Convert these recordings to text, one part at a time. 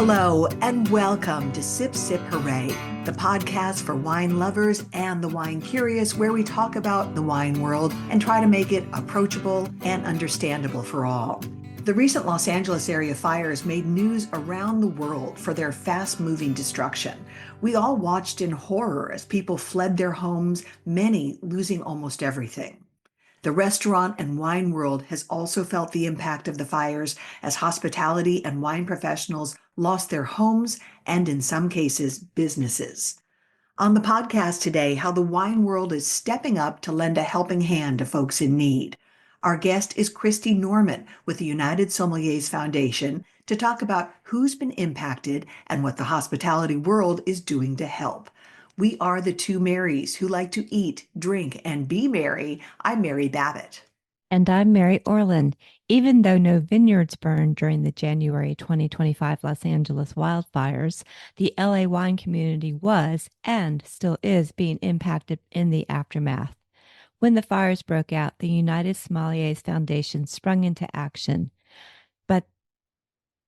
Hello and welcome to Sip Sip Hooray, the podcast for wine lovers and the wine curious, where we talk about the wine world and try to make it approachable and understandable for all. The recent Los Angeles area fires made news around the world for their fast-moving destruction. We all watched in horror as people fled their homes, many losing almost everything. The restaurant and wine world has also felt the impact of the fires as hospitality and wine professionals lost their homes and, in some cases, businesses. On the podcast today, how the wine world is stepping up to lend a helping hand to folks in need. Our guest is Cristie Norman with the United Sommeliers Foundation to talk about who's been impacted and what the hospitality world is doing to help. We are the two Marys who like to eat, drink, and be merry. I'm Mary Babbitt. And I'm Mary Orland. Even though no vineyards burned during the January 2025 Los Angeles wildfires, the LA wine community was and still is being impacted in the aftermath. When the fires broke out, the United Sommeliers Foundation sprung into action. But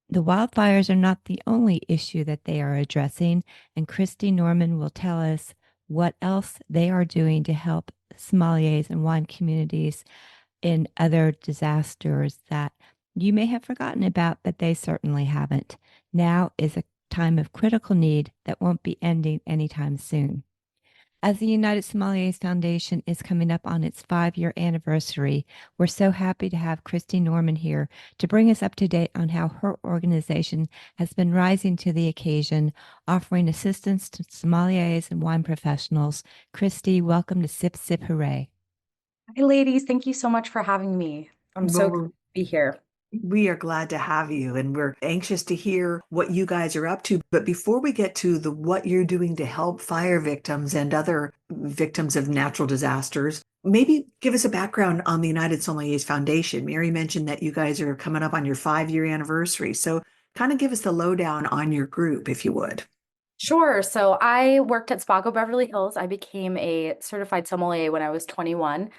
the wildfires are not the only issue that they are addressing, and Cristie Norman will tell us what else they are doing to help sommeliers and wine communities in other disasters that you may have forgotten about, but they certainly haven't. Now is a time of critical need that won't be ending anytime soon. As the United Sommeliers Foundation is coming up on its 5-year anniversary, we're so happy to have Cristie Norman here to bring us up to date on how her organization has been rising to the occasion, offering assistance to sommeliers and wine professionals. Cristie, welcome to Sip Sip Hooray. Hi, ladies. Thank you so much for having me. I'm so glad to be here. We are glad to have you, and we're anxious to hear what you guys are up to. But before we get to what you're doing to help fire victims and other victims of natural disasters, maybe give us a background on the United Sommeliers Foundation. Mary mentioned that you guys are coming up on your 5-year anniversary. So kind of give us the lowdown on your group, if you would. Sure. So I worked at Spago Beverly Hills. I became a certified sommelier when I was 21.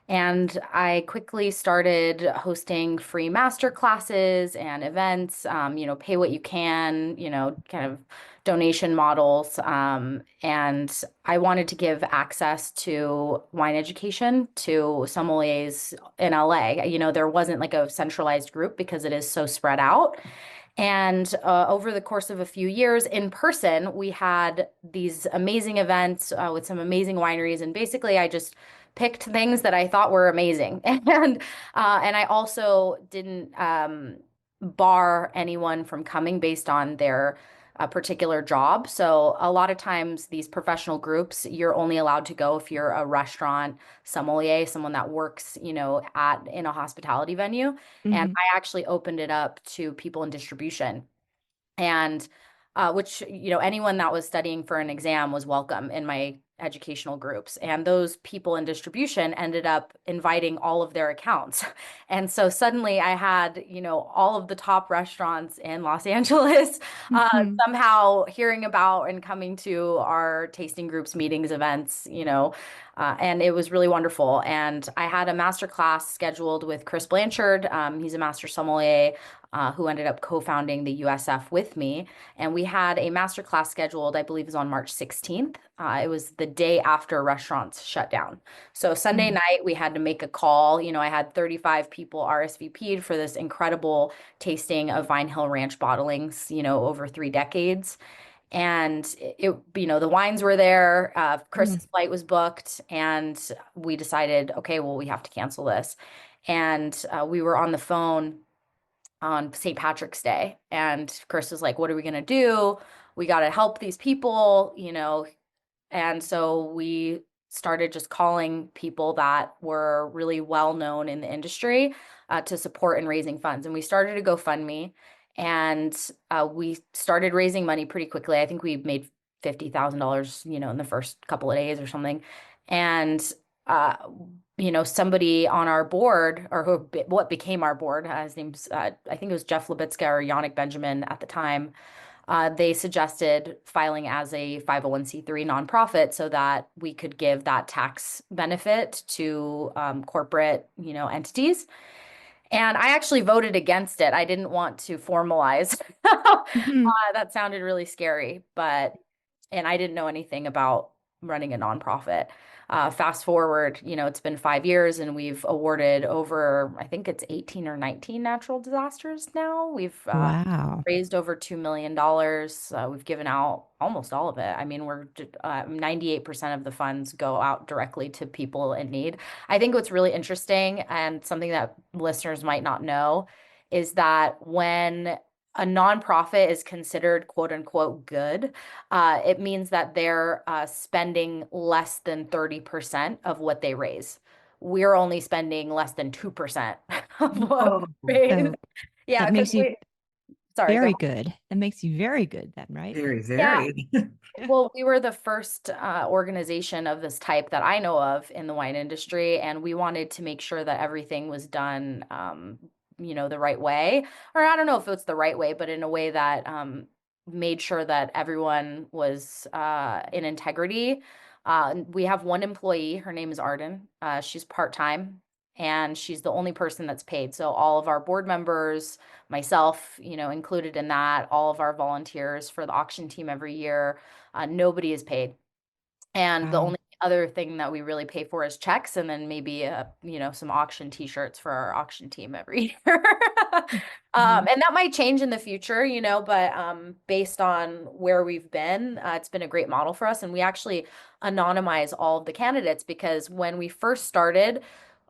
And I quickly started hosting free master classes and events, pay what you can, kind of donation models. And I wanted to give access to wine education to sommeliers in LA. There wasn't like a centralized group because it is so spread out. And over the course of a few years in person, we had these amazing events with some amazing wineries. And basically, I just picked things that I thought were amazing. And I also didn't bar anyone from coming based on their particular job. So a lot of times these professional groups, you're only allowed to go if you're a restaurant sommelier, someone that works, in a hospitality venue. Mm-hmm. And I actually opened it up to people in distribution. And which, anyone that was studying for an exam was welcome in my educational groups. And those people in distribution ended up inviting all of their accounts. And so suddenly I had, all of the top restaurants in Los Angeles somehow hearing about and coming to our tasting groups, meetings, events, and it was really wonderful. And I had a master class scheduled with Chris Blanchard. He's a master sommelier who ended up co-founding the USF with me. And we had a masterclass scheduled, I believe it was on March 16th. It was the day after restaurants shut down. So Sunday night, we had to make a call. I had 35 people RSVP'd for this incredible tasting of Vine Hill Ranch bottlings, over 3 decades. And the wines were there. Chris's flight was booked, and we decided, okay, well, we have to cancel this. And we were on the phone on St. Patrick's Day. And Chris was like, what are we going to do? We got to help these people, And so we started just calling people that were really well known in the industry to support in raising funds. And we started a GoFundMe, and we started raising money pretty quickly. I think we made $50,000, in the first couple of days or something. And somebody on our board, or what became our board, his name's, I think it was Jeff Libitska or Yannick Benjamin at the time, they suggested filing as a 501c3 nonprofit so that we could give that tax benefit to corporate, entities. And I actually voted against it. I didn't want to formalize. Mhm. That sounded really scary, and I didn't know anything about running a nonprofit. Fast forward, it's been 5 years and we've awarded over, I think it's 18 or 19 natural disasters now. We've Wow. raised over $2 million. We've given out almost all of it. I mean, 98% of the funds go out directly to people in need. I think what's really interesting and something that listeners might not know is that when a nonprofit is considered quote unquote good, it means that they're spending less than 30% of what they raise. We're only spending less than 2% of what Oh, we raise. So Yeah, that because makes you sorry, go very ahead. good. That makes you very good then, right? very, Yeah, very. well, we were the first organization of this type that I know of in the wine industry, and we wanted to make sure that everything was done, the right way. Or I don't know if it's the right way, but in a way that made sure that everyone was in integrity. We have one employee. Her name is Arden. She's part-time, and she's the only person that's paid. So all of our board members, myself, included in that, all of our volunteers for the auction team every year, nobody is paid. And the Wow. only other thing that we really pay for is checks and then maybe, some auction t-shirts for our auction team every year. Mhm. And that might change in the future, but based on where we've been, it's been a great model for us. And we actually anonymize all of the candidates because when we first started,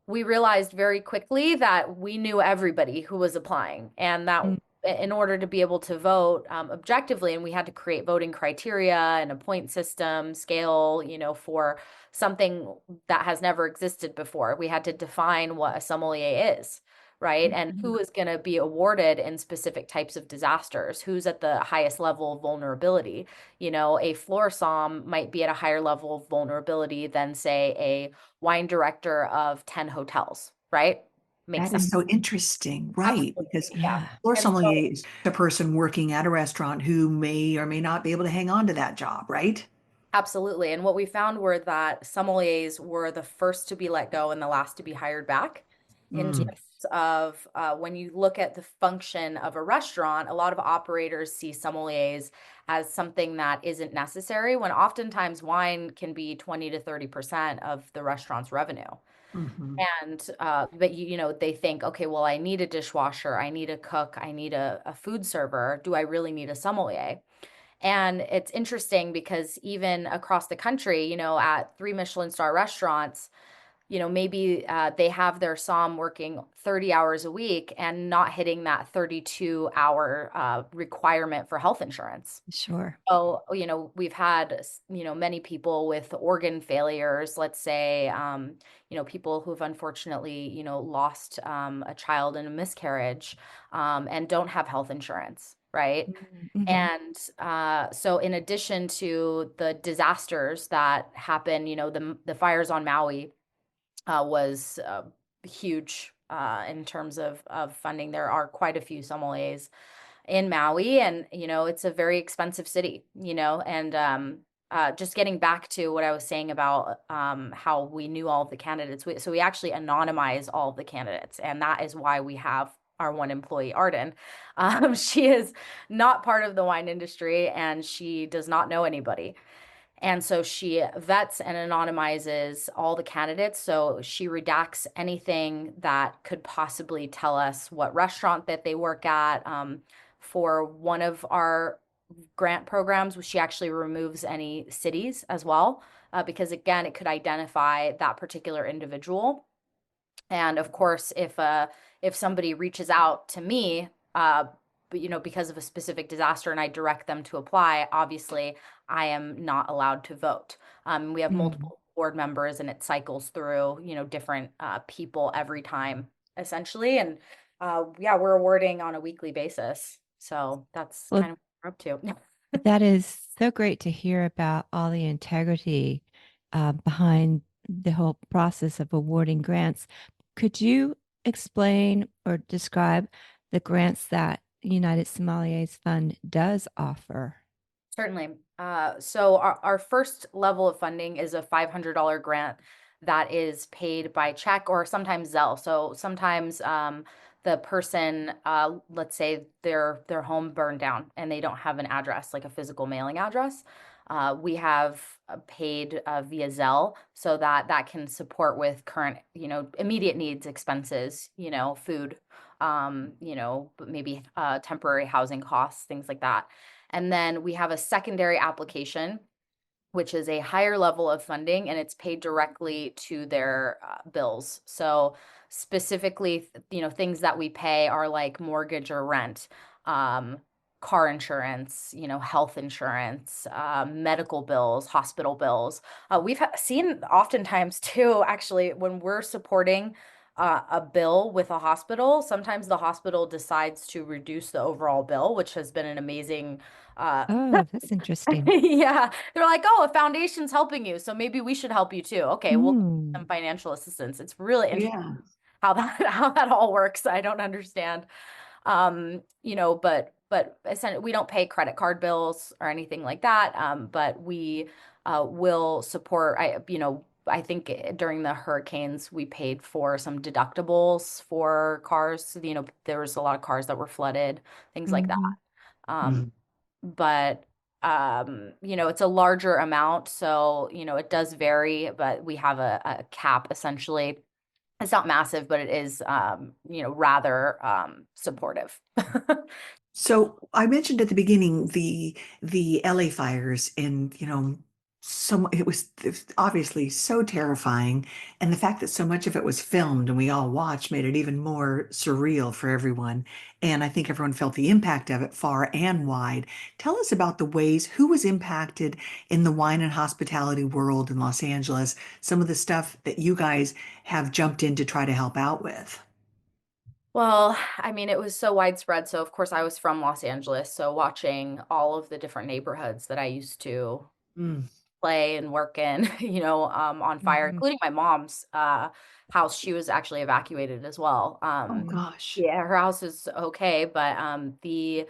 we realized very quickly that we knew everybody who was applying, and that Mm, in order to be able to vote objectively, and we had to create voting criteria and a point system scale, for something that has never existed before. We had to define what a sommelier is, right? And mhm. who is going to be awarded in specific types of disasters, who's at the highest level of vulnerability. A floor somm might be at a higher level of vulnerability than, say, a wine director of 10 hotels, right? Makes That sense. is so interesting, right? Because Absolutely. Yeah. Yeah. floor And so, sommelier is a person working at a restaurant who may or may not be able to hang on to that job, right? absolutely. And what we found were that sommeliers were the first to be let go and the last to be hired back. In terms Mm, of when you look at the function of a restaurant, a lot of operators see sommeliers as something that isn't necessary, when oftentimes wine can be 20 to 30% of the restaurant's revenue. mhm. And but they think, okay, well, I need a dishwasher, I need a cook, I need a food server. Do I really need a sommelier? And it's interesting because even across the country, at 3 Michelin star restaurants, maybe they have their somm working 30 hours a week and not hitting that 32-hour requirement for health insurance. Sure. So, we've had, many people with organ failures, let's say, people who've unfortunately, lost a child in a miscarriage, and don't have health insurance, right? Mm-hmm. And so in addition to the disasters that happen, the fires on Maui was huge in terms of funding. There are quite a few sommeliers in Maui, and it's a very expensive city, and just getting back to what I was saying about how we knew all of the candidates. So we actually anonymize all of the candidates, and that is why we have our one employee, Arden. She is not part of the wine industry, and she does not know anybody. And so she vets and anonymizes all the candidates. So she redacts anything that could possibly tell us what restaurant that they work at. For one of our grant programs, she actually removes any cities as well, because again, it could identify that particular individual. And of course, if somebody reaches out to me, but because of a specific disaster and I direct them to apply, obviously I am not allowed to vote. We have Mm. multiple board members and it cycles through, different people every time, essentially. And yeah, we're awarding on a weekly basis. So that's Well, kind of what we're up to. that is so great to hear about all the integrity behind the whole process of awarding grants. Could you explain or describe the grants that United Sommeliers Fund does offer? Certainly. So our first level of funding is a $500 grant that is paid by check or sometimes Zelle. So sometimes the person, let's say their home burned down and they don't have an address, like a physical mailing address. We have paid via Zelle, so that that can support with current, immediate needs, expenses, food, but maybe temporary housing costs, things like that. And then we have a secondary application, which is a higher level of funding, and it's paid directly to their bills. So specifically, things that we pay are like mortgage or rent, um, car insurance, health insurance, medical bills, hospital bills. We've seen oftentimes too, actually, when we're supporting a bill with a hospital, sometimes the hospital decides to reduce the overall bill, which has been an amazing Oh, that's interesting. yeah, they're like, oh, a foundation's helping you, so maybe we should help you too. Okay, we'll give you some Mm. financial assistance. It's really interesting Yeah. how that how that all works. I don't understand. But essentially, we don't pay credit card bills or anything like that. But we will support. I think during the hurricanes, we paid for some deductibles for cars. There was a lot of cars that were flooded, things like that. Mhm. Um, Mhm. but it's a larger amount, so it does vary, but we have a cap essentially. It's not massive, but it is rather supportive. So I mentioned at the beginning the LA fires, and so it was obviously so terrifying, and the fact that so much of it was filmed and we all watched made it even more surreal for everyone. And I think everyone felt the impact of it far and wide. Tell us about the ways who was impacted in the wine and hospitality world in Los Angeles, some of the stuff that you guys have jumped in to try to help out with. Well, I mean, it was so widespread. So, of course, I was from Los Angeles. So, watching all of the different neighborhoods that I used to Mm. play and work in, on fire, Mhm. including my mom's house. She was actually evacuated as well. Oh Mm. gosh. Yeah, her house is okay, but the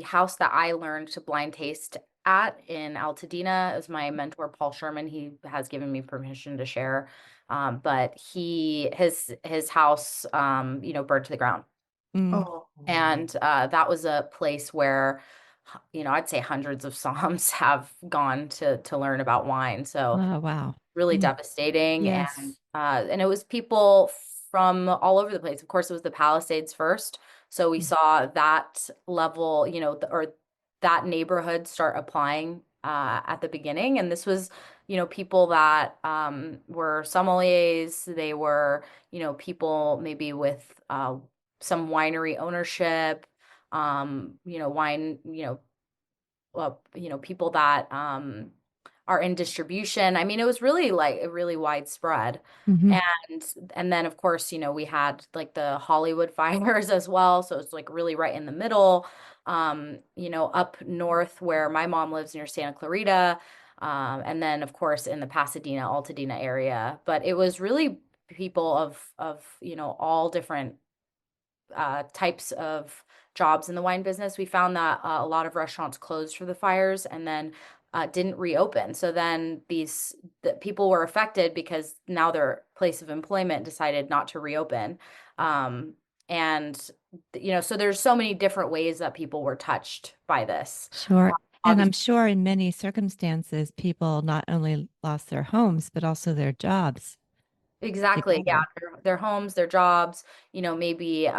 house that I learned to blind taste at in Altadena is my mentor, Paul Sherman. He has given me permission to share. But his house, burned to the ground. Mm. Oh. And that was a place where, I'd say hundreds of Psalms have gone to learn about wine. So Oh, wow. really Mm. devastating. Yes. And it was people from all over the place. Of course, it was the Palisades first. So we saw that level, or that neighborhood start applying at the beginning. And this was, people that were sommeliers. They were, people maybe with some winery ownership, wine, people that are in distribution. I mean, it was really like really widespread. Hmm. And then of course, we had like the Hollywood fires as well. So it's like really right in the middle. Up north where my mom lives near Santa Clarita. And then of course in the Pasadena, Altadena area. But it was really people of all different types of jobs in the wine business. We found that a lot of restaurants closed for the fires and then didn't reopen. So then the people were affected because now their place of employment decided not to reopen. Um, and so there's so many different ways that people were touched by this. Sure. And I'm Obviously, sure in many circumstances, people not only lost their homes, but also their jobs exactly. Yeah. together. Their homes, their jobs, maybe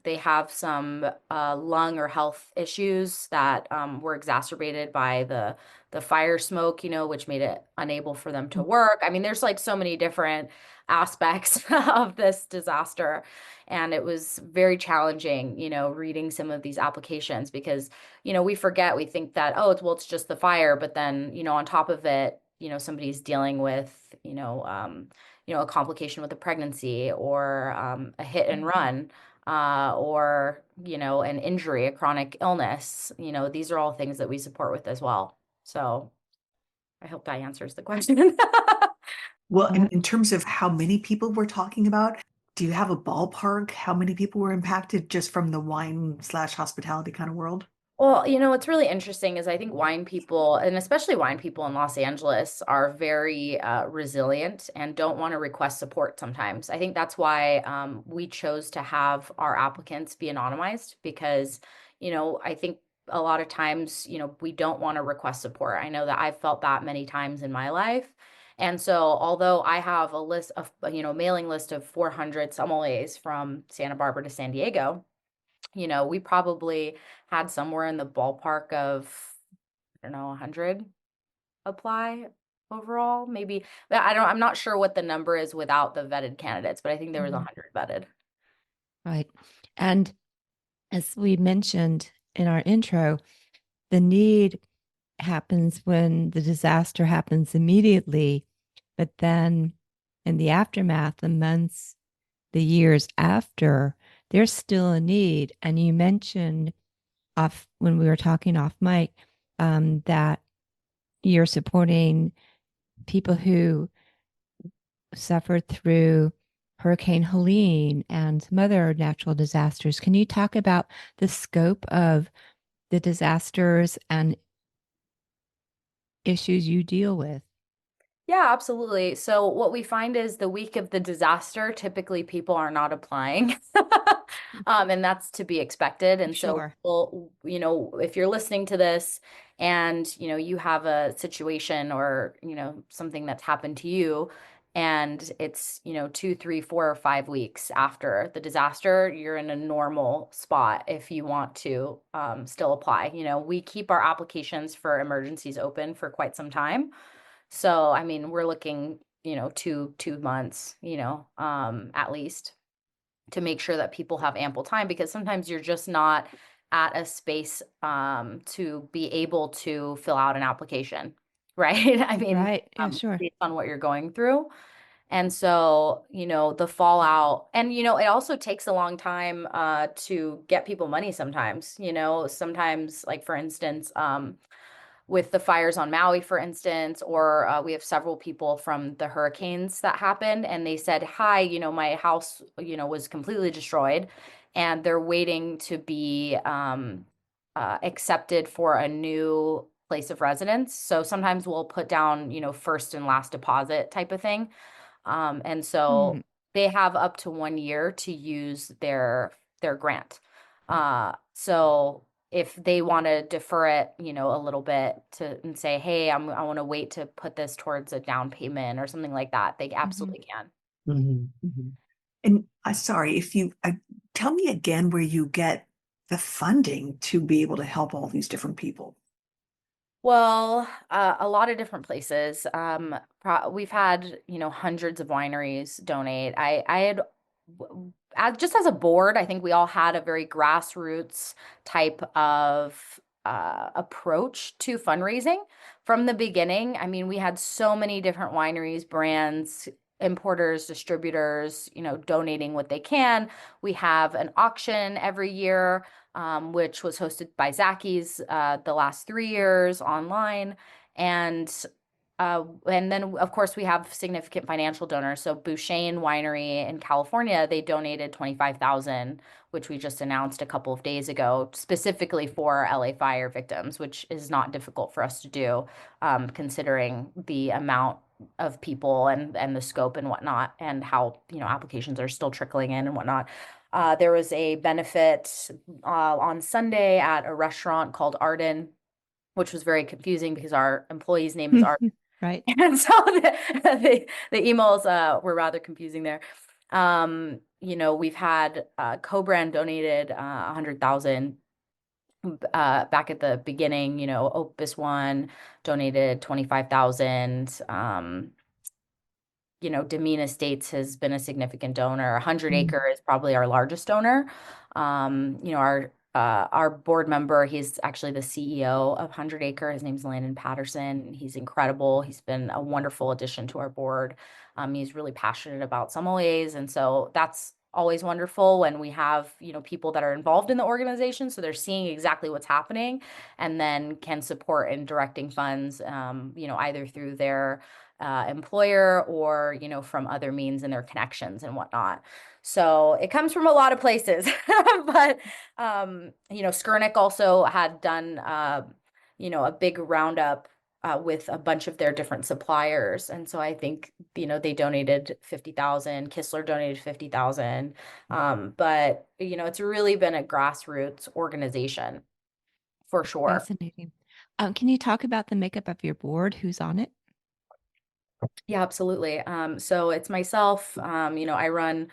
they have some lung or health issues that were exacerbated by the fire smoke, which made it unable for them to Mm. work. I mean, there's like so many different aspects of this disaster. And it was very challenging, reading some of these applications because, we forget, we think that, oh, it's just the fire. But then, on top of it, somebody's dealing with, a complication with a pregnancy or a hit and run or, an injury, a chronic illness. These are all things that we support with as well. So I hope that answers the question. Well, Uh, in terms of how many people we're talking about, do you have a ballpark? How many people were impacted just from the wine slash hospitality kind of world? Well, what's really interesting is I think wine people, and especially wine people in Los Angeles, are very resilient and don't want to request support sometimes. I think that's why we chose to have our applicants be anonymized because, I think a lot of times, we don't want to request support. I know that I've felt that many times in my life. And so, although I have a list of, mailing list of 400 sommeliers from Santa Barbara to San Diego, we probably had somewhere in the ballpark of, I don't know, 100 apply overall, maybe. But I'm not sure what the number is without the vetted candidates, but I think there was Mhm. 100 vetted. Right. And as we mentioned in our intro, the need happens when the disaster happens immediately, but then in the aftermath, the months, the years after, there's still a need. And you mentioned off when we were talking off mic, that you're supporting people who suffered through Hurricane Helene and some other natural disasters. Can you talk about the scope of the disasters and issues you deal with? Yeah, absolutely. So what we find is the week of the disaster, typically people are not applying. And that's to be expected. And so, Sure. well, if you're listening to this and, you have a situation or, something that's happened to you and it's, 2, 3, 4 or 5 weeks after the disaster, you're in a normal spot if you want to still apply. We keep our applications for emergencies open for quite some time. So, I mean, we're looking, 2 months, at least to make sure that people have ample time because sometimes you're just not at a space to be able to fill out an application, right? I mean, Right. Yeah, sure. based on what you're going through. And so, the fallout, and, it also takes a long time to get people money sometimes, sometimes, like, for instance, with the fires on Maui, for instance, or we have several people from the hurricanes that happened, and they said, "Hi, my house, was completely destroyed, and they're waiting to be accepted for a new place of residence." So sometimes we'll put down, first and last deposit type of thing. And Hmm. so they have up to 1 year to use their grant. So if they want to defer it, a little bit to and say, hey, I want to wait to put this towards a down payment or something like that, they Hmm. absolutely can. And sorry, if you tell me again where you get the funding to be able to help all these different people. Well, a lot of different places. We've had, hundreds of wineries donate. I had, just as a board, I think we all had a very grassroots type of approach to fundraising from the beginning. I mean, we had so many different wineries, brands, importers, distributors, donating what they can. We have an auction every year, which was hosted by Zacky's the last 3 years online. And then, of course, we have significant financial donors. So Bouchain Winery in California, they donated 25,000, which we just announced a couple of days ago, specifically for LA fire victims, which is not difficult for us to do, considering the amount of people and the scope and whatnot, and how, applications are still trickling in and whatnot. There was a benefit on Sunday at a restaurant called Arden, which was very confusing because our employee's name is Arden. Right. And so the emails were rather confusing there. We've had co-brand donated 100,000 back at the beginning. Opus One donated 25,000. Demina Estates has been a significant donor. 100 Mm. Acre is probably our largest donor. Our board member, he's actually the CEO of 100 Acre. His name's Landon Patterson. He's incredible. He's been a wonderful addition to our board. He's really passionate about sommeliers, and so that's always wonderful when we have, people that are involved in the organization. So they're seeing exactly what's happening and then can support in directing funds, either through their employer or, from other means and their connections and whatnot. So it comes from a lot of places. But, Skurnik also had done, a big roundup with a bunch of their different suppliers. And so I think, they donated 50,000, Kistler donated 50,000. But, it's really been a grassroots organization for sure. Fascinating. Can you talk about the makeup of your board? Who's on it? Yeah, absolutely. So it's myself. I run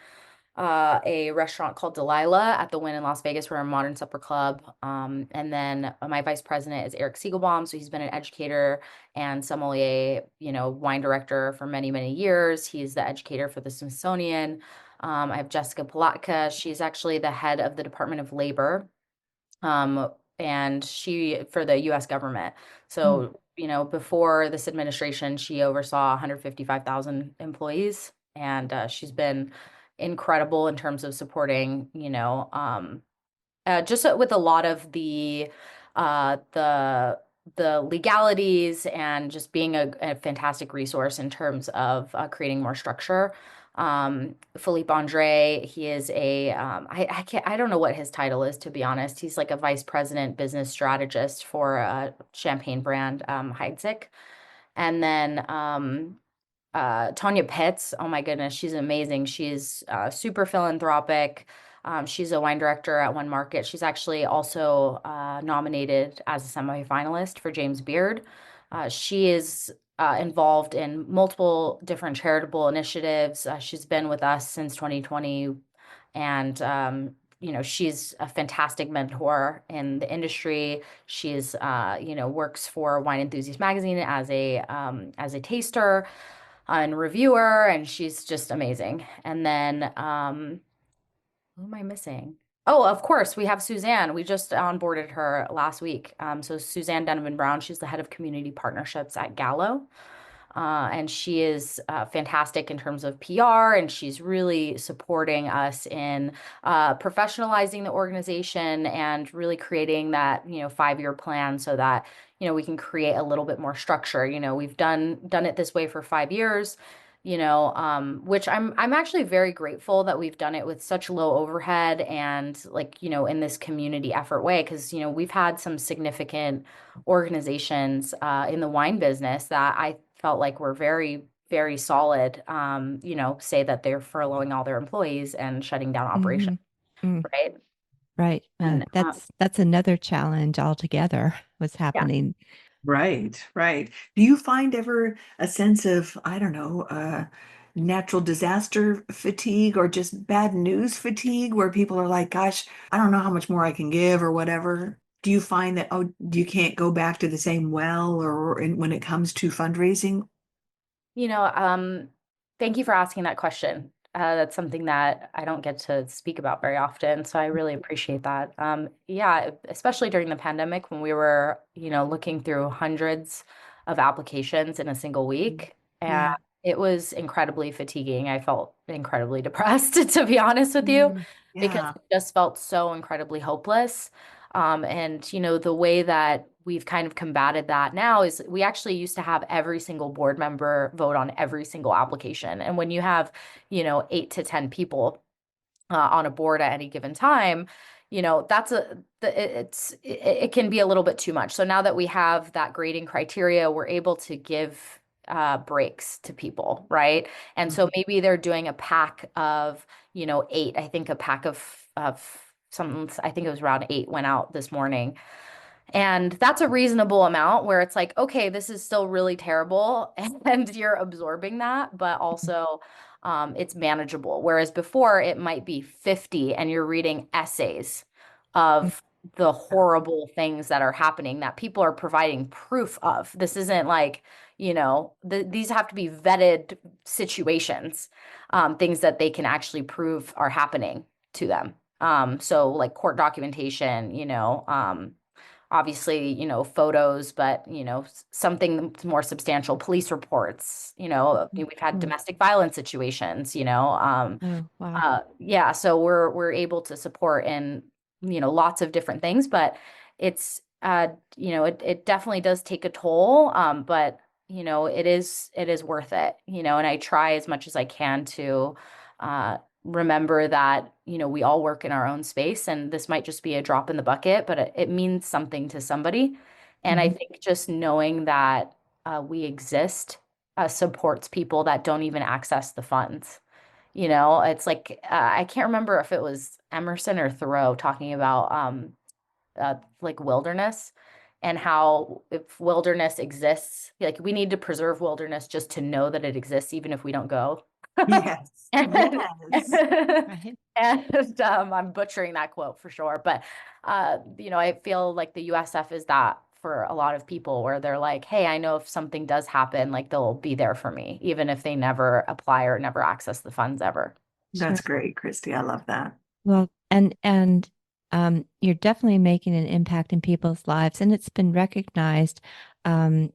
a restaurant called Delilah at the Wynn in Las Vegas. We're a modern supper club. And then my vice president is Eric Siegelbaum. So he's been an educator and sommelier, wine director for many, many years. He's the educator for the Smithsonian. I have Jessica Palatka. She's actually the head of the Department of Labor. And she for the US government. Mm. So, before this administration, she oversaw 155,000 employees, and she's been incredible in terms of supporting, just with a lot of uh, the the legalities and just being a fantastic resource in terms of creating more structure. Philippe Andre, he is I don't know what his title is, to be honest. He's like a vice president business strategist for a champagne brand, Heidsieck. And then Tanya Pitts, oh my goodness, she's amazing. She's super philanthropic. She's a wine director at One Market. She's actually also nominated as a semifinalist for James Beard. She is involved in multiple different charitable initiatives. She's been with us since 2020, and she's a fantastic mentor in the industry. She's works for Wine Enthusiast magazine as a taster and reviewer, and she's just amazing. And then who am I missing? Oh, of course, we have Suzanne. We just onboarded her last week. So Suzanne Donovan Brown, she's the head of community partnerships at Gallo. And she is fantastic in terms of PR, and she's really supporting us in professionalizing the organization and really creating that 5-year plan so that we can create a little bit more structure. We've done it this way for 5 years. Which I'm actually very grateful that we've done it with such low overhead and like, in this community effort way, because, we've had some significant organizations in the wine business that I felt like were very, very solid, say that they're furloughing all their employees and shutting down operations, Mhm. Mm, right? right. And That's another challenge altogether. What's yeah. happening? Right, right. Do you find ever a sense of, I don't know, natural disaster fatigue or just bad news fatigue where people are like, gosh, I don't know how much more I can give or whatever? Do you find that, oh, you can't go back to the same well when it comes to fundraising? You know, thank you for asking that question. That's something that I don't get to speak about very often, so I really appreciate that. Yeah, especially during the pandemic when we were, looking through hundreds of applications in a single week, and Yeah. it was incredibly fatiguing. I felt incredibly depressed, to be honest with you, Mm, because yeah. it just felt so incredibly hopeless. And the way that we've kind of combated that now is we actually used to have every single board member vote on every single application. And when you have, 8 to 10 people on a board at any given time, that's it can be a little bit too much. So now that we have that grading criteria, we're able to give breaks to people, right? And so Mhm. maybe they're doing a pack of, 8. I think a pack of some, I think it was around 8 went out this morning. And that's a reasonable amount where it's like, okay, this is still really terrible and you're absorbing that, but also it's manageable. Whereas before it might be 50 and you're reading essays of the horrible things that are happening that people are providing proof of. This isn't like, these have to be vetted situations, things that they can actually prove are happening to them. So like court documentation, obviously, photos, but, something more substantial, police reports, we've had Mm. domestic violence situations, Oh, wow. yeah, so we're able to support in, lots of different things, but it's it definitely does take a toll. But it is worth it, and I try as much as I can to remember that, we all work in our own space, and this might just be a drop in the bucket, but it means something to somebody. And I Mhm. think just knowing that we exist supports people that don't even access the funds. It's like I can't remember if it was Emerson or Thoreau talking about like wilderness, and how if wilderness exists, like we need to preserve wilderness just to know that it exists, even if we don't go. Yes. And, Yes. Right. and I'm butchering that quote for sure, but I feel like the USF is that for a lot of people, where they're like, hey, I know if something does happen, like they'll be there for me, even if they never apply or never access the funds ever. That's Sure. great, Cristie. I love that. Well, and you're definitely making an impact in people's lives, and it's been recognized. Um,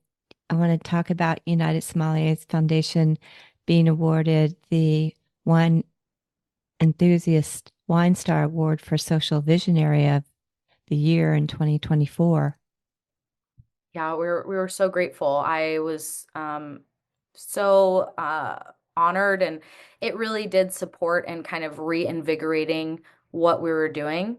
I want to talk about United Sommeliers Foundation being awarded the Wine Enthusiast Wine Star Award for Social Visionary of the Year in 2024. Yeah, we were so grateful. I was so honored, and it really did support and kind of reinvigorating what we were doing.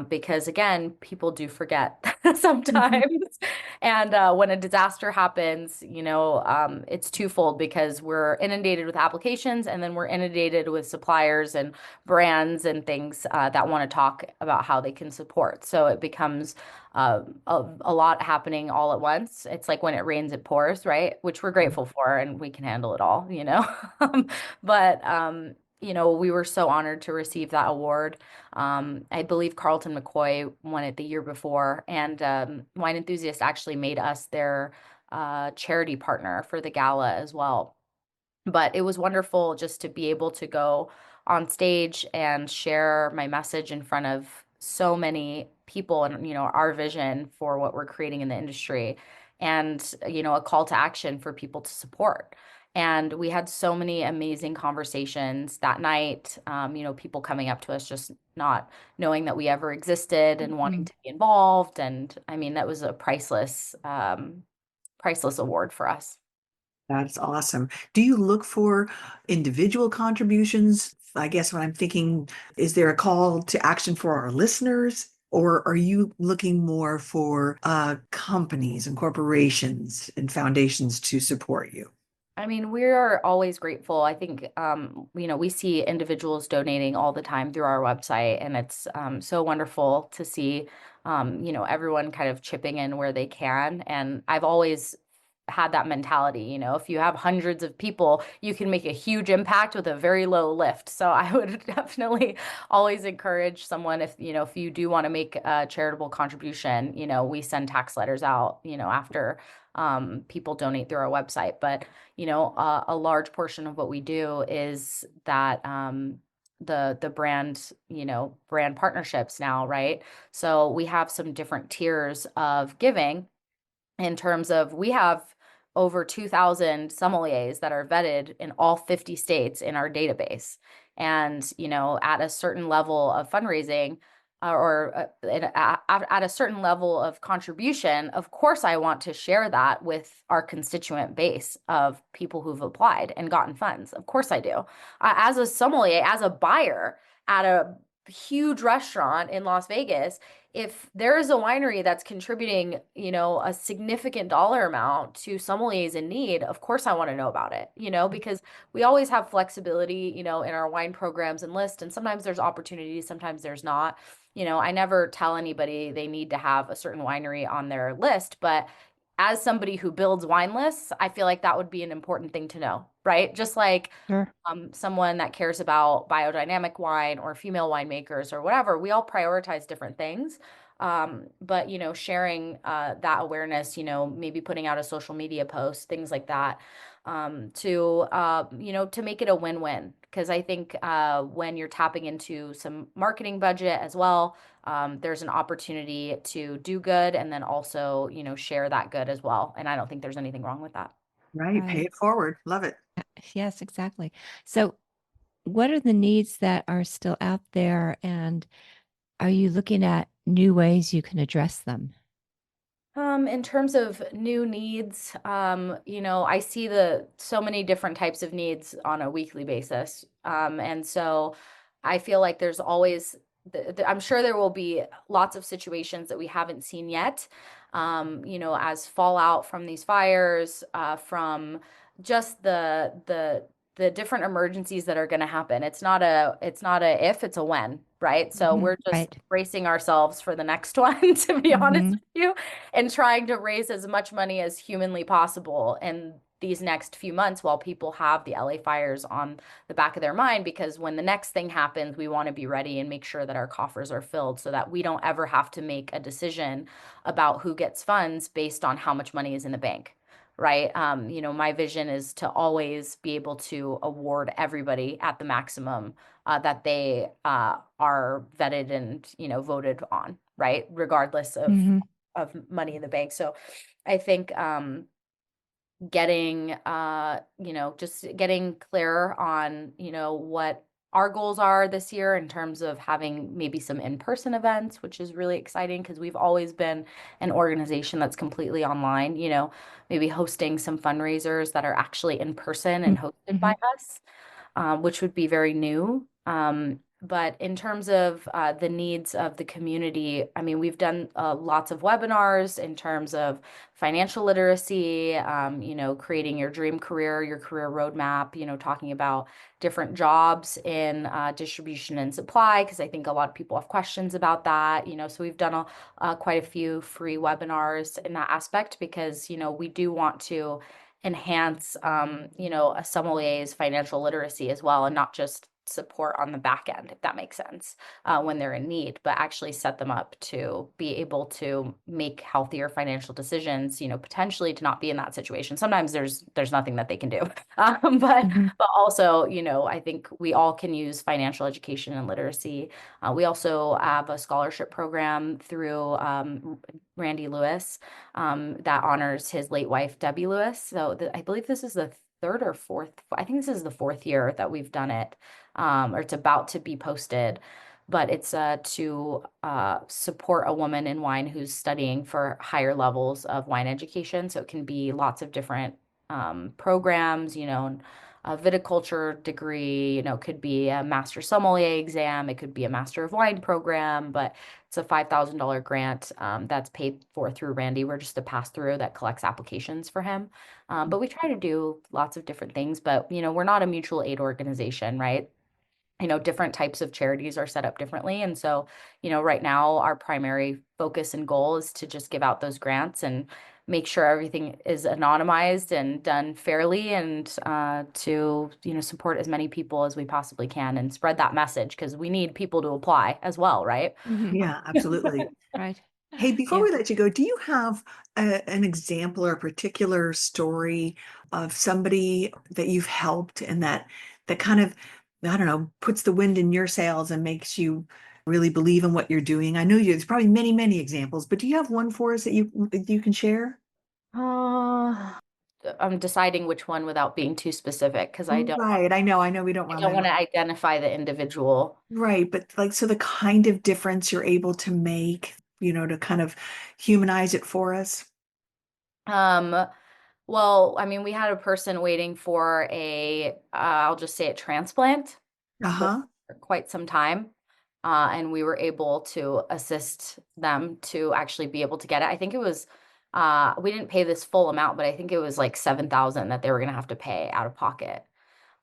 Because again, people do forget Mhm. sometimes. And when a disaster happens, it's twofold, because we're inundated with applications, and then we're inundated with suppliers and brands and things that want to talk about how they can support. So it becomes a lot happening all at once. It's like when it rains, it pours, right? Which we're grateful for, and we can handle it all. But we were so honored to receive that award. I believe Carlton McCoy won it the year before, and Wine Enthusiast actually made us their charity partner for the gala as well. But it was wonderful just to be able to go on stage and share my message in front of so many people, and our vision for what we're creating in the industry, and a call to action for people to support. And we had so many amazing conversations that night. People coming up to us just not knowing that we ever existed and wanting Mhm. to be involved. And I mean, that was a priceless award for us. That's awesome. Do you look for individual contributions? I guess what I'm thinking, is there a call to action for our listeners? Or are you looking more for companies and corporations and foundations to support you? I mean, we are always grateful. I think, we see individuals donating all the time through our website, and it's so wonderful to see, everyone kind of chipping in where they can. And I've always had that mentality, if you have hundreds of people, you can make a huge impact with a very low lift. So I would definitely always encourage someone, if you do want to make a charitable contribution, we send tax letters out, after people donate through our website. But a large portion of what we do is that the brand, brand partnerships now, right? So we have some different tiers of giving, in terms of, we have over 2,000 sommeliers that are vetted in all 50 states in our database. And, at a certain level of fundraising, at a certain level of contribution, of course, I want to share that with our constituent base of people who've applied and gotten funds. Of course I do. As a sommelier, as a buyer at a huge restaurant in Las Vegas, if there is a winery that's contributing, a significant dollar amount to sommeliers in need, of course I want to know about it, because we always have flexibility, in our wine programs and list. And sometimes there's opportunities, sometimes there's not. I never tell anybody they need to have a certain winery on their list, but as somebody who builds wine lists, I feel like that would be an important thing to know, right? Just like Sure. someone that cares about biodynamic wine or female winemakers or whatever, we all prioritize different things. But, sharing that awareness, maybe putting out a social media post, things like that, to make it a win-win. Because I think when you're tapping into some marketing budget as well, there's an opportunity to do good and then also, share that good as well. And I don't think there's anything wrong with that. Right. Pay Right. it forward. Love it. Yes, exactly. So, what are the needs that are still out there, and are you looking at new ways you can address them? In terms of new needs, I see the so many different types of needs on a weekly basis. And so I feel like there's always, I'm sure there will be lots of situations that we haven't seen yet, as fallout from these fires, from just the different emergencies that are going to happen. It's not a if, it's a when, right? So we're just Right. bracing ourselves for the next one, to be honest Hmm. with you, and trying to raise as much money as humanly possible in these next few months while people have the LA fires on the back of their mind, because when the next thing happens, we want to be ready and make sure that our coffers are filled so that we don't ever have to make a decision about who gets funds based on how much money is in the bank. Right. My vision is to always be able to award everybody at the maximum that they are vetted and, voted on, right? Regardless Hmm. of money in the bank. So I think getting just getting clearer on, what our goals are this year in terms of having maybe some in-person events, which is really exciting because we've always been an organization that's completely online, maybe hosting some fundraisers that are actually in person and hosted Hmm. by us, which would be very new. But in terms of the needs of the community, I mean, we've done lots of webinars in terms of financial literacy, creating your dream career, your career roadmap, talking about different jobs in distribution and supply, because I think a lot of people have questions about that, so we've done quite a few free webinars in that aspect because, we do want to enhance, a sommelier's financial literacy as well, and not just support on the back end, if that makes sense, when they're in need, but actually set them up to be able to make healthier financial decisions, potentially to not be in that situation. Sometimes there's nothing that they can do. But Hmm. but also, I think we all can use financial education and literacy. We also have a scholarship program through Randy Lewis, that honors his late wife, Debbie Lewis. So I believe this is the third or fourth, I think this is the fourth year that we've done it, or it's about to be posted. But it's to support a woman in wine who's studying for higher levels of wine education. So it can be lots of different programs, a viticulture degree, could be a master sommelier exam, it could be a master of wine program, but it's a $5,000 grant that's paid for through Randy. We're just a pass through that collects applications for him. But we try to do lots of different things, but we're not a mutual aid organization, right? Different types of charities are set up differently. And so, right now our primary focus and goal is to just give out those grants and make sure everything is anonymized and done fairly, and to, support as many people as we possibly can and spread that message because we need people to apply as well, right? Hmm. Yeah, absolutely. Right. Hey, before Yeah. we let you go, do you have an example or a particular story of somebody that you've helped and that kind of, I don't know, puts the wind in your sails and makes you really believe in what you're doing? I know there's probably many, many examples, but do you have one for us that you can share? Uh, I'm deciding which one without being too specific because Right. I know we don't I want don't to. want to identify the individual. Right, but like, so the kind of difference you're able to make, to kind of humanize it for us. Um, well, I mean, we had a person waiting for I'll just say a transplant for Uh-huh. quite some time. And we were able to assist them to actually be able to get it. I think it was, we didn't pay this full amount, but I think it was like 7,000 that they were going to have to pay out of pocket.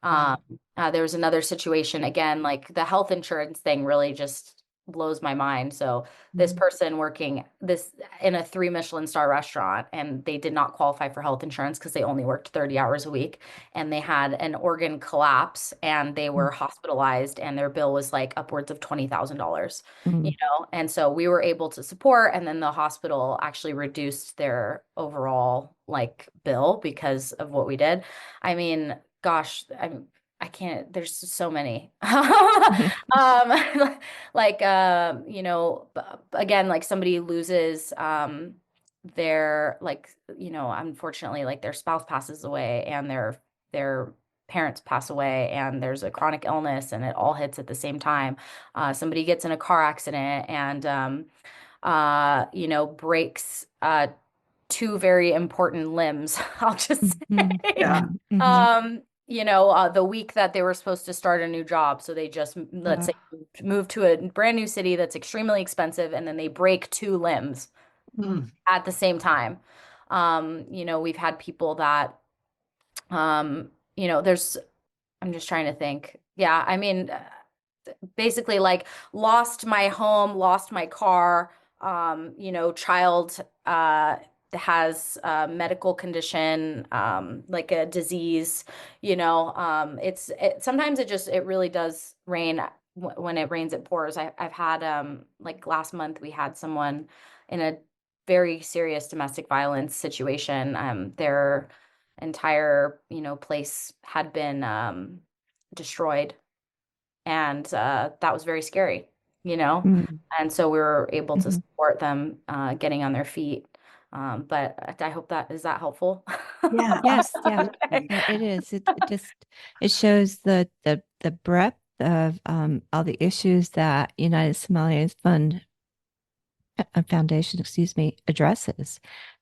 Um, Wow. there was another situation again, like the health insurance thing really just blows my mind. So this person working this in a 3 Michelin star restaurant, and they did not qualify for health insurance because they only worked 30 hours a week, and they had an organ collapse and they were hospitalized, and their bill was like upwards of $20,000, Mm. and so we were able to support, and then the hospital actually reduced their overall like bill because of what we did. I mean, gosh, I can't, there's so many. Like, again, like somebody loses their, like, unfortunately, like their spouse passes away, and their parents pass away, and there's a chronic illness, and it all hits at the same time. Somebody gets in a car accident and breaks two very important limbs, I'll just Mhm, say. mhm, mhm. The week that they were supposed to start a new job. So they just, let's say, move to a brand new city that's extremely expensive, and then they break two limbs Mm. at the same time. We've had people that, there's, I'm just trying to think. Yeah, I mean, basically like lost my home, lost my car, child has a medical condition, like a disease, sometimes it really does rain. When it rains, it pours. I've had, like last month, we had someone in a very serious domestic violence situation. Their entire, place had been destroyed, and that was very scary, you know? Mm, And so we were able to mhm. support them getting on their feet. But I hope that, is that helpful? Yeah, Yes, yeah, Okay. yeah, it is. It just it shows the breadth of all the issues that United Sommeliers Foundation, excuse me, addresses.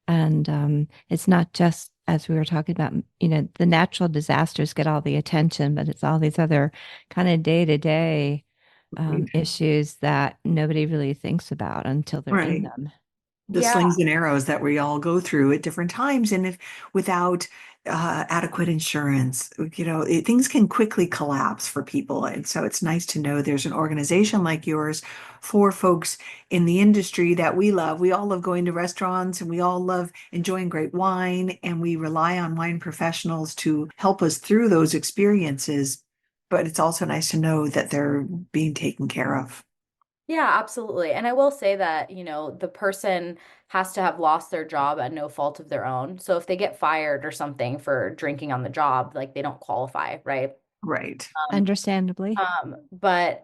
And it's not just, as we were talking about, the natural disasters get all the attention, but it's all these other kind of day-to-day right. issues that nobody really thinks about until they're in Right. them. The Yeah. slings and arrows that we all go through at different times, and if without adequate insurance, things can quickly collapse for people. And so it's nice to know there's an organization like yours for folks in the industry that we love. We all love going to restaurants, and we all love enjoying great wine, and we rely on wine professionals to help us through those experiences. But it's also nice to know that they're being taken care of. Yeah, absolutely. And I will say that, the person has to have lost their job at no fault of their own. So if they get fired or something for drinking on the job, like they don't qualify, right? Right. Um, Understandably. but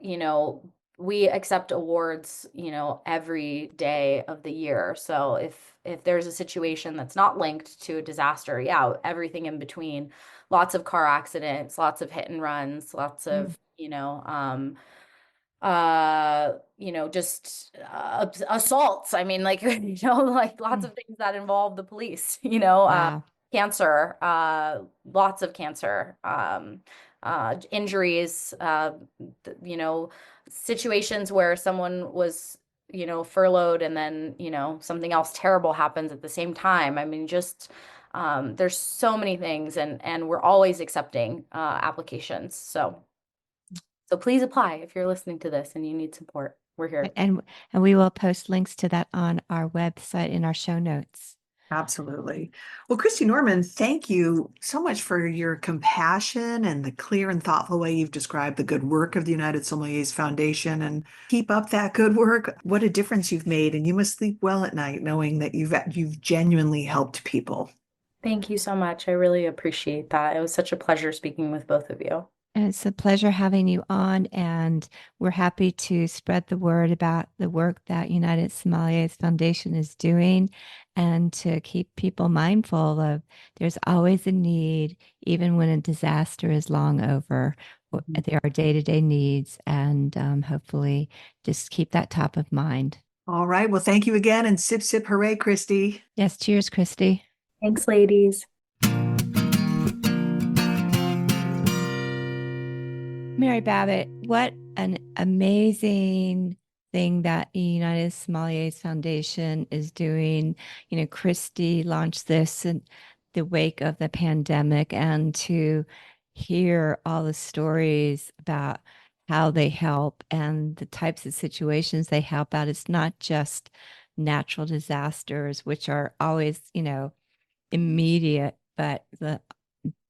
we accept awards, every day of the year. So if there's a situation that's not linked to a disaster, yeah, everything in between, lots of car accidents, lots of hit and runs, lots Mm, of, just assaults. I mean, like, like lots mm. of things that involve the police, Wow. cancer, lots of cancer, injuries, situations where someone was, furloughed, and then, something else terrible happens at the same time. I mean, just, there's so many things, and we're always accepting, applications. So please apply if you're listening to this and you need support. We're here. And we will post links to that on our website in our show notes. Absolutely. Well, Cristie Norman, thank you so much for your compassion and the clear and thoughtful way you've described the good work of the United Sommeliers Foundation, and keep up that good work. What a difference you've made. And you must sleep well at night knowing that you've genuinely helped people. Thank you so much. I really appreciate that. It was such a pleasure speaking with both of you. And it's a pleasure having you on, and we're happy to spread the word about the work that United Sommeliers Foundation is doing, and to keep people mindful of there's always a need, even when a disaster is long over. Mhm. There are day-to-day needs, and hopefully just keep that top of mind. All right. Well, thank you again, and sip, sip, hooray, Cristie. Yes, cheers, Cristie. Thanks, ladies. Mary Babbitt, what an amazing thing that the United Sommeliers Foundation is doing. Cristie launched this in the wake of the pandemic, and to hear all the stories about how they help and the types of situations they help out. It's not just natural disasters, which are always, immediate, but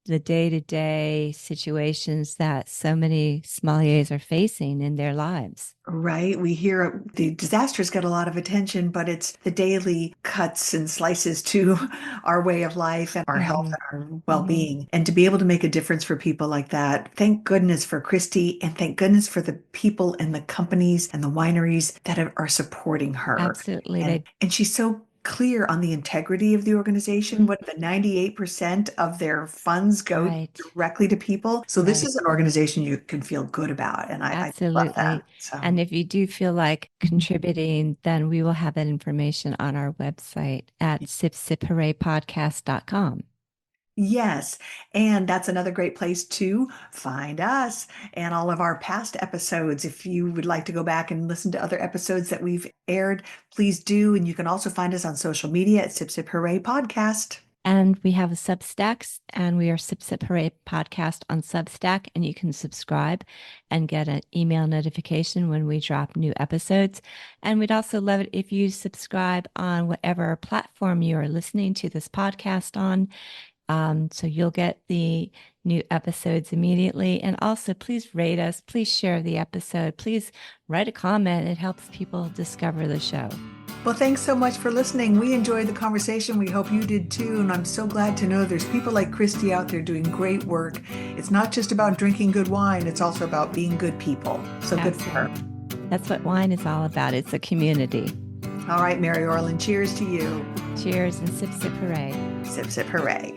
the day-to-day situations that so many sommeliers are facing in their lives. Right. We hear the disasters get a lot of attention, but it's the daily cuts and slices to our way of life and our health and our well-being. And to be able to make a difference for people like that, thank goodness for Cristie, and thank goodness for the people and the companies and the wineries that are supporting her. Absolutely. And she's so clear on the integrity of the organization. What the 98% of their funds go directly to people. So this is an organization you can feel good about. And I love that. So. And if you do feel like contributing, then we will have that information on our website at sipsiphooraypodcast.com. Yes. And that's another great place to find us and all of our past episodes. If you would like to go back and listen to other episodes that we've aired, please do. And you can also find us on social media at Sip Sip Hooray Podcast. And we have a Substack, and we are Sip Sip Hooray Podcast on Substack, and you can subscribe and get an email notification when we drop new episodes. And we'd also love it if you subscribe on whatever platform you are listening to this podcast on. So you'll get the new episodes immediately. And also, please rate us. Please share the episode. Please write a comment. It helps people discover the show. Well, thanks so much for listening. We enjoyed the conversation. We hope you did too. And I'm so glad to know there's people like Cristie out there doing great work. It's not just about drinking good wine. It's also about being good people. So good for her. That's what wine is all about. It's a community. All right, Mary Orland, cheers to you. Cheers and sip, sip, hooray. Sip, sip, hooray.